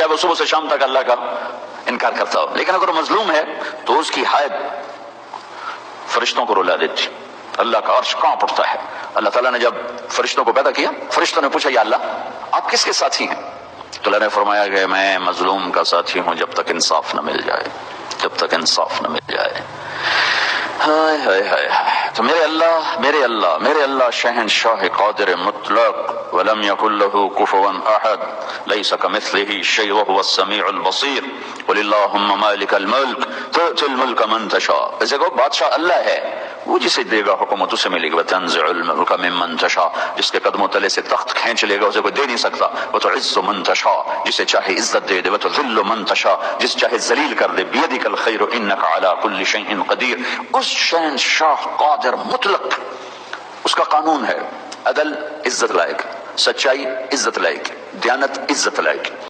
चाहे वो सुबह से शाम तक अल्लाह का इनकार करता हो। लेकिन अगर मजलूम है तो उसकी हायत फरिश्तों को रुला देती, अल्लाह का अर्श कांप उठता है। अल्लाह ताला ने जब फरिश्तों को पैदा किया, फरिश्तों ने पूछा या अल्लाह आप किसके साथी हैं? तो अल्लाह ने फरमाया कि मैं मजलूम का साथी हूं जब तक इंसाफ न मिल जाए, जब तक इंसाफ न मिल जाए। हाय हाय हाय हाय। तो मेरे अल्लाह मेरे अल्लाह मेरे अल्लाह शहनशाह कादिर मुतलक वलम यकुल लहू कुफुवन अहद लैसा कमिस्लिही शै व हुवस समीउल बसीर कुलिल्लाहुम्मा मालिकल मुल्क तुतिल मुल्क मन तशा। ऐसे को बादशाह अल्लाह है, वो जिसे देगा हुकूमत उसे मिलेगी। वतंज़िउल मुल्क मिम्मन तशा, जिसके कदमों तले से तख्त खींच लेगा उसे कोई दे नहीं सकता। वतुइज़्ज़ु मन तशा, जिसे चाहे इज्जत दे दे। वतुज़िल्लु मन तशा, जिसे चाहे जलील कर दे। बियदिकल खैरु इन्नका अला कुल्लि शैइन क़दीर। उस शहनशाह कादिर मुतलक, उसका कानून है अदल इज्जत लायक, सच्चाई इज्जत लायक, दयानत इज्जत लायक।